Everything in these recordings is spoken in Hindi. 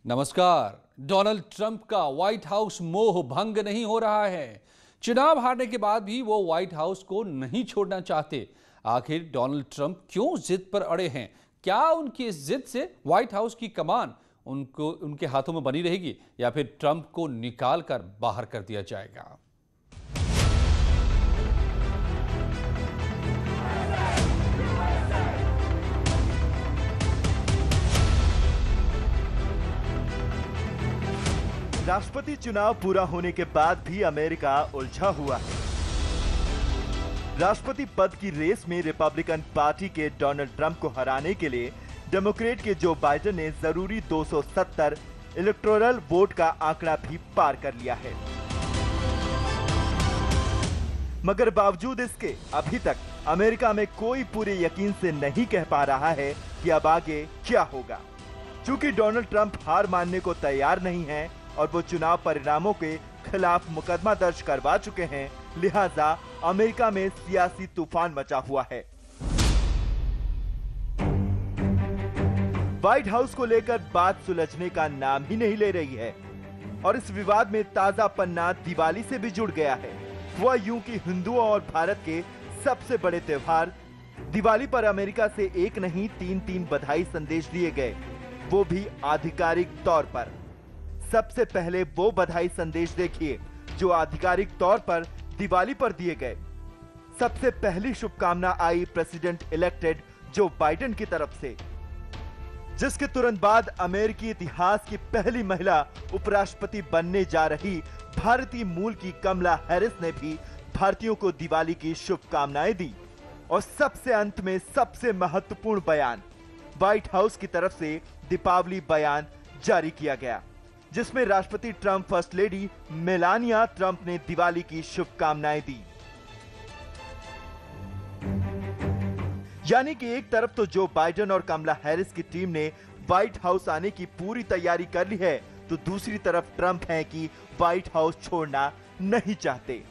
नमस्कार। डोनाल्ड ट्रंप का व्हाइट हाउस मोह भंग नहीं हो रहा है। चुनाव हारने के बाद भी वो व्हाइट हाउस को नहीं छोड़ना चाहते। आखिर डोनाल्ड ट्रंप क्यों जिद पर अड़े हैं? क्या उनकी इस जिद से व्हाइट हाउस की कमान उनके हाथों में बनी रहेगी या फिर ट्रंप को निकाल कर बाहर कर दिया जाएगा? राष्ट्रपति चुनाव पूरा होने के बाद भी अमेरिका उलझा हुआ है। राष्ट्रपति पद की रेस में रिपब्लिकन पार्टी के डोनाल्ड ट्रंप को हराने के लिए डेमोक्रेट के जो बाइडेन ने जरूरी 270 इलेक्टोरल वोट का आंकड़ा भी पार कर लिया है। मगर बावजूद इसके अभी तक अमेरिका में कोई पूरे यकीन से नहीं कह पा रहा है कि अब आगे क्या होगा। चूंकि डोनाल्ड ट्रंप हार मानने को तैयार नहीं है और वो चुनाव परिणामों के खिलाफ मुकदमा दर्ज करवा चुके हैं, लिहाजा अमेरिका में सियासी तूफान मचा हुआ है। व्हाइट हाउस को लेकर बात सुलझने का नाम ही नहीं ले रही है और इस विवाद में ताजा पन्ना दिवाली से भी जुड़ गया है। वह यूं कि हिंदुओं और भारत के सबसे बड़े त्योहार दिवाली पर अमेरिका से एक नहीं तीन बधाई संदेश दिए गए, वो भी आधिकारिक तौर पर। सबसे पहले वो बधाई संदेश देखिए जो आधिकारिक तौर पर दिवाली पर दिए गए। सबसे पहली शुभकामना I president elected Joe Biden की तरफ से, जिसके तुरंत बाद अमेरिकी इतिहास की पहली महिला उपराष्ट्रपति बनने जा रही भारतीय मूल की कमला हैरिस ने भी भारतीयों को दिवाली की शुभकामनाएं दी। और सबसे अंत में सबसे महत्वपूर्ण बयान व्हाइट हाउस की तरफ से दीपावली बयान जारी किया गया, जिसमें राष्ट्रपति Trump first lady Melania Trump ने दिवाली की शुभकामनाएं दी। यानी कि एक तरफ तो जो बाइडेन और कमला हैरिस की टीम ने व्हाइट हाउस आने की पूरी तैयारी कर ली है, तो दूसरी तरफ ट्रंप हैं कि व्हाइट हाउस छोड़ना नहीं चाहते।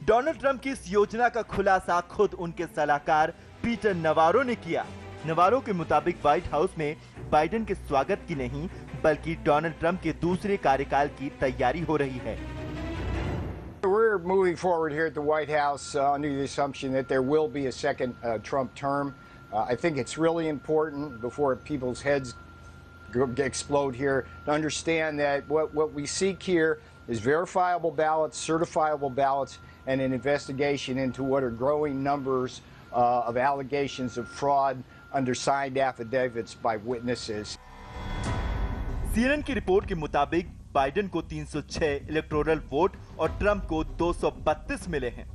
डोनाल्ड ट्रंप की इस योजना का खुलासा खुद उनके सलाहकार पीटर नवारो ने किया। नवारो के मुताबिक व्हाइट हाउस में बाइडेन के स्वागत की नहीं बल्कि डोनाल्ड ट्रंप के दूसरे कार्यकाल की तैयारी हो रही है। We're moving forward here at the White House under the assumption that there will be a second Trump term. I think it's really important before people's heads explode here to understand that what we seek here is verifiable ballots, certifiable ballots, and an investigation into what are growing numbers of allegations of fraud under signed affidavits by witnesses. CNN की रिपोर्ट के मुताबिक बाइडेन को 306 इलेक्टोरल वोट और ट्रंप को 232 मिले हैं,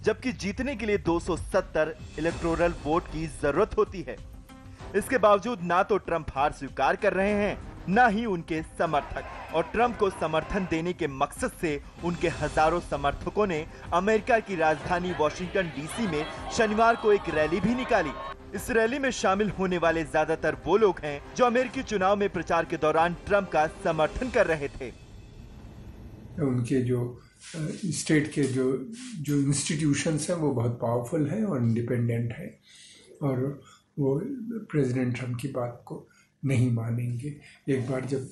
जबकि जीतने के लिए 270 इलेक्टोरल वोट की जरूरत होती है। इसके बावजूद ना तो ट्रंप हार स्वीकार कर रहे हैं, ना ही उनके समर्थक, और ट्रंप को समर्थन देने के मकसद से उनके हजारों समर्थकों ने अमेरिका की राजधानी वॉशिंगटन डीसी में शनिवार को एक रैली भी निकाली। इस रैली में शामिल होने वाले ज्यादातर वो लोग हैं जो अमेरिकी चुनाव में प्रचार के दौरान ट्रंप का समर्थन कर रहे थे। उनके जो स्टेट के जो इंस्टीट्यूशंस हैं वो बहुत पावरफुल हैं और इंडिपेंडेंट हैं और वो प्रेसिडेंट ट्रंप की बात को नहीं मानेंगे। एक बार जब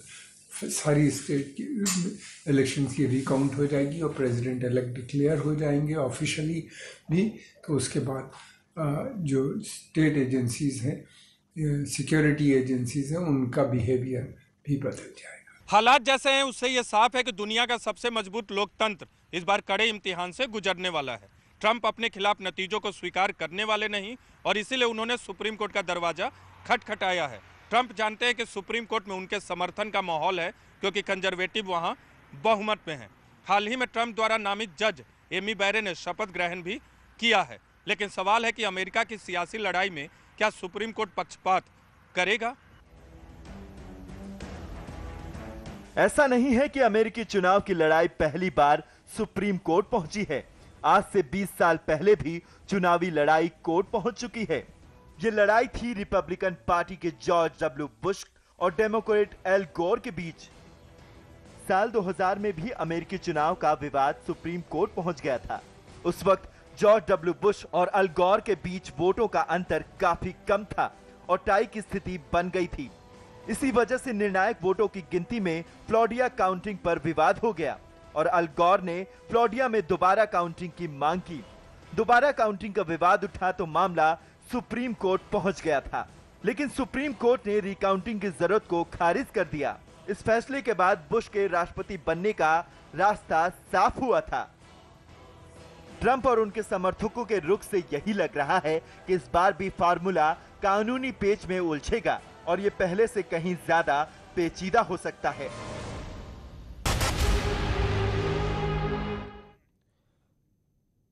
सारी स्टेट की इलेक्शन की रिकाउंट हो जाएगी और प्रेसिडेंट इलेक्ट डिक्लेयर हो जाएंगे ऑफिशियली भी, तो उसके बाद जो स्टेट एजेंसीज हैं, सिक्योरिटी एजेंसीज हैं, उनका बिहेवियर भी बदल जाएगा। हालात जैसे हैं उससे ये साफ है कि दुनिया का सबसे मजबूत लोकतंत्र इस बार कड़े इम्तिहान से गुजरने वाला है। ट्रंप अपने खिलाफ नतीजों को स्वीकार करने वाले नहीं और इसीलिए उन्होंने सुप्रीम कोर्ट का दरवाजा खटखटाया है। ट्रंप जानते हैं कि सुप्रीम कोर्ट में उनके समर्थन का माहौल है क्योंकि कंजर्वेटिव वहां बहुमत में हैं। हाल ही में ट्रंप द्वारा नामित जज एमी बैरे ने शपथ ग्रहण भी किया है, लेकिन सवाल है कि अमेरिका की सियासी लड़ाई में क्या सुप्रीम कोर्ट पक्षपात करेगा? ऐसा नहीं है कि अमेरिकी चुनाव की लड़ाई पहली बार सुप्रीम कोर्ट पहुंची है। आज से 20 साल पहले भी चुनावी लड़ाई कोर्ट पहुंच चुकी है। ये लड़ाई थी रिपब्लिकन पार्टी के जॉर्ज डब्ल्यू बुश और डेमोक्रेट एल गोर के बीच। साल 2000 में भी अमेरिकी चुनाव का विवाद सुप्रीम कोर्ट पहुंच गया था। उस वक्त जॉर्ज डब्ल्यू बुश और अल गोर के बीच वोटों का अंतर काफी कम था और टाई की स्थिति बन गई थी। इसी वजह से निर्णायक वोटों की गिनती में फ्लोरिडा काउंटिंग पर विवाद हो गया और अल गौर ने फ्लोरिडा में दोबारा काउंटिंग की मांग की। दोबारा काउंटिंग का विवाद उठा तो मामला सुप्रीम कोर्ट पहुंच गया था, लेकिन सुप्रीम कोर्ट ने रिकाउंटिंग की जरूरत को खारिज कर दिया। इस फैसले के बाद बुश के राष्ट्रपति बनने का रास्ता साफ हुआ था। ट्रंप और उनके समर्थकों के रुख से यही लग रहा है कि इस बार भी फार्मूला कानूनी पेच में उलझेगा और ये पहले से कहीं ज्यादा पेचीदा हो सकता है।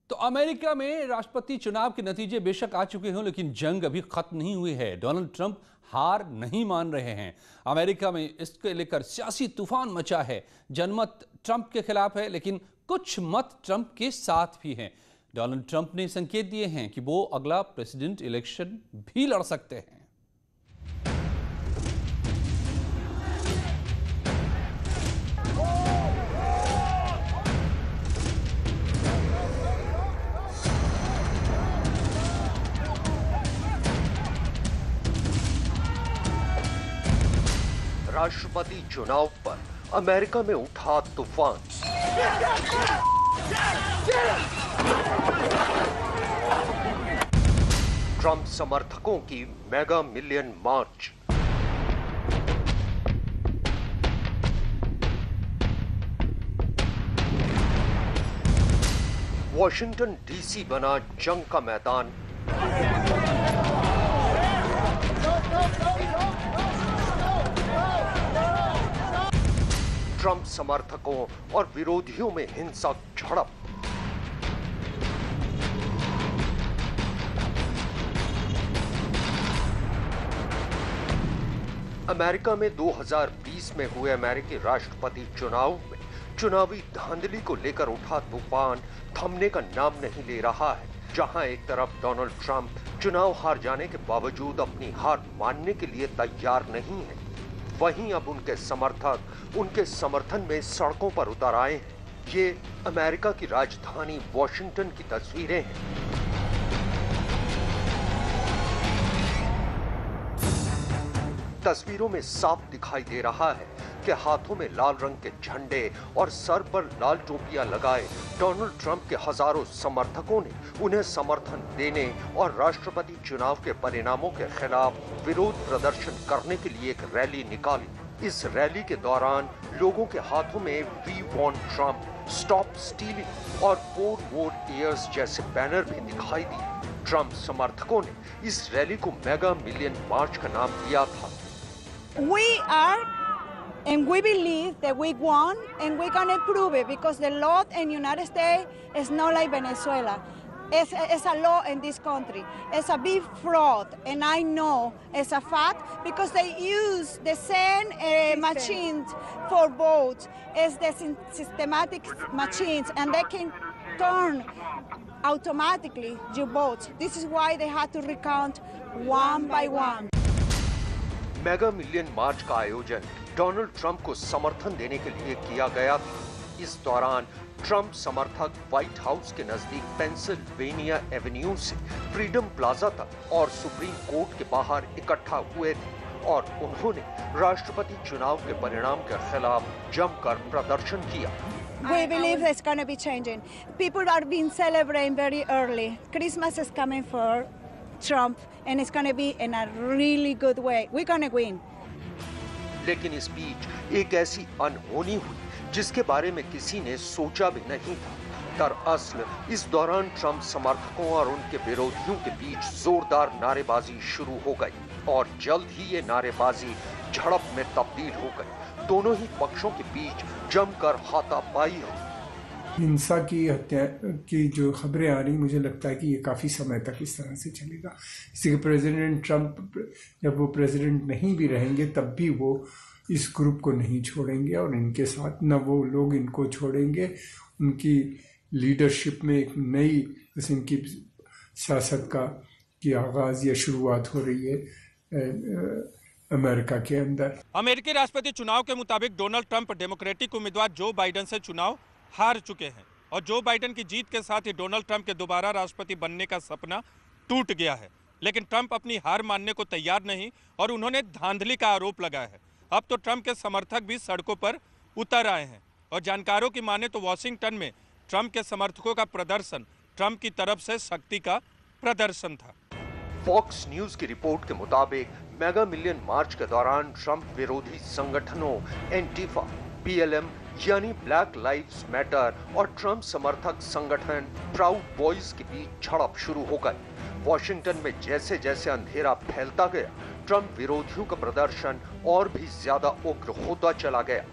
तो अमेरिका में राष्ट्रपति चुनाव के नतीजे बेशक आ चुके हों, लेकिन जंग अभी खत्म नहीं हुई है। डोनाल्ड ट्रंप हार नहीं मान रहे हैं। अमेरिका में इसके लेकर सियासी तूफान मचा है। जनमत ट्रंप के खिलाफ है, लेकिन कुछ मत ट्रंप के साथ भी हैं। डोनाल्ड ट्रंप ने संकेत दिए हैं कि वो अगला प्रेसिडेंट इलेक्शन भी लड़ सकते हैं। राष्ट्रपति चुनाव पर अमेरिका में उठा तूफान। ट्रंप समर्थकों की मेगा मिलियन मार्च। वॉशिंगटन डीसी बना जंग का मैदान। ट्रंप समर्थकों और विरोधियों में हिंसक झड़प। अमेरिका में 2020 में हुए अमेरिकी राष्ट्रपति चुनाव में चुनावी धांधली को लेकर उठा तूफान थमने का नाम नहीं ले रहा है। जहां एक तरफ डोनाल्ड ट्रंप चुनाव हार जाने के बावजूद अपनी हार मानने के लिए तैयार नहीं है, वहीं अब उनके समर्थक उनके समर्थन में सड़कों पर उतर आए हैं। ये अमेरिका की राजधानी वॉशिंगटन की तस्वीरें हैं। तस्वीरों में साफ दिखाई दे रहा है कि हाथों में लाल रंग के झंडे और सर पर लाल टोपियां लगाए डोनाल्ड ट्रंप के हजारों समर्थकों ने उन्हें समर्थन देने और राष्ट्रपति चुनाव के परिणामों के खिलाफ विरोध प्रदर्शन करने के लिए एक रैली निकाली। इस रैली के दौरान लोगों के हाथों में we want Trump, stop stealing और 4 more years जैसे बैनर भी दिखाई दिए। ट्रंप समर्थकों ने इस रैली को मेगा मिलियन मार्च का नाम दिया था। We are and we believe that we won and we're going to prove it because the law in the United States is not like Venezuela. It's a law in this country. It's a big fraud, and I know it's a fact because they use the same machines for votes. It's the systematic machines, and they can turn automatically your votes. This is why they had to recount one by one. Mega million march का आयोजन डोनाल्ड ट्रंप को समर्थन देने के लिए किया गया था। इस दौरान ट्रंप समर्थक व्हाइट हाउस के नजदीक पेंसिल्वेनिया एवेन्यू से फ्रीडम प्लाजा तक और सुप्रीम कोर्ट के बाहर इकट्ठा हुए थे और उन्होंने राष्ट्रपति चुनाव के परिणाम के खिलाफ जमकर प्रदर्शन किया। We believe it's going to be changing. People are being celebrating very early. Christmas is coming for Trump, and it's going to be in a really good way. We're going to win. लेकिन इस बीच एक ऐसी अनहोनी हुई जिसके बारे में किसी ने सोचा भी नहीं था। दरअसल इस दौरान ट्रंप समर्थकों और उनके विरोधियों के बीच जोरदार नारेबाजी शुरू हो गई और जल्द ही ये नारेबाजी झड़प में तब्दील हो गई। दोनों ही पक्षों के बीच जमकर हाथापाई हुई। हिंसा की, हत्या की जो खबरें आ रही, मुझे लगता है कि ये काफ़ी समय तक इस तरह से चलेगा। इसलिए प्रेसिडेंट ट्रंप जब वो प्रेसिडेंट नहीं भी रहेंगे तब भी वो इस ग्रुप को नहीं छोड़ेंगे और इनके साथ न वो लोग इनको छोड़ेंगे। उनकी लीडरशिप में एक नई किस्म की सियासत की आगाज़ या शुरुआत हो रही है अमेरिका के अंदर। अमेरिकी राष्ट्रपति चुनाव के मुताबिक डोनाल्ड ट्रंप डेमोक्रेटिक उम्मीदवार जो बाइडेन से चुनाव हार चुके हैं और जो बाइडेन की जीत के साथ ही डोनाल्ड ट्रंप के दोबारा राष्ट्रपति बनने का सपना टूट गया है। लेकिन ट्रंप अपनी हार मानने को तैयार नहीं और उन्होंने धांधली का आरोप लगाया है। अब तो ट्रंप के समर्थक भी सड़कों पर उतर आए हैं और जानकारों की माने तो वॉशिंगटन में ट्रंप के समर्थकों का प्रदर्शन ट्रंप की तरफ से शक्ति का प्रदर्शन था। फॉक्स न्यूज की रिपोर्ट के मुताबिक मेगा मिलियन मार्च के दौरान ट्रंप विरोधी संगठनों एंटीफा, BLM यानी ब्लैक लाइव्स मैटर और ट्रंप समर्थक संगठन प्राउड बॉयज के बीच झड़प शुरू हो गई। वॉशिंगटन में जैसे जैसे अंधेरा फैलता गया, ट्रंप विरोधियों का प्रदर्शन और भी ज्यादा उग्र होता चला गया।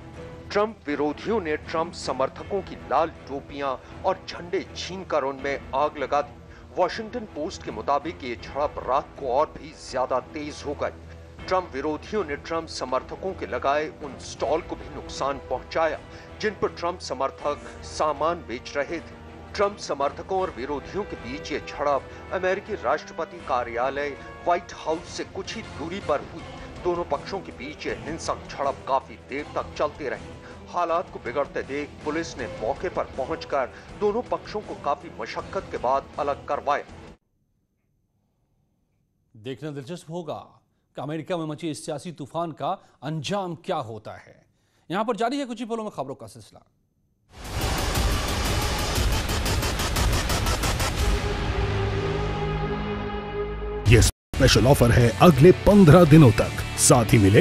ट्रंप विरोधियों ने ट्रंप समर्थकों की लाल टोपियां और झंडे छीनकर उनमें आग लगा दी। वॉशिंगटन पोस्ट के मुताबिक ये झड़प रात को और भी ज्यादा तेज हो गई। ट्रंप विरोधियों ने ट्रंप समर्थकों के लगाए उन स्टॉल को भी नुकसान पहुंचाया जिन पर ट्रंप समर्थक सामान बेच रहे थे। ट्रंप समर्थकों और विरोधियों के बीच ये झड़प अमेरिकी राष्ट्रपति कार्यालय व्हाइट हाउस से कुछ ही दूरी पर हुई। दोनों पक्षों के बीच ये हिंसक झड़प काफी देर तक चलती रही। हालात को बिगड़ते देख पुलिस ने मौके पर पहुंचकर दोनों पक्षों को काफी मशक्कत के बाद अलग करवाया। देखना दिलचस्प होगा कि अमेरिका में मचे इस सियासी तूफान का अंजाम क्या होता है। यहां पर जारी है कुछ ही पलों में खबरों का सिलसिला। ये स्पेशल ऑफर है अगले 15 दिनों तक। साथ ही मिले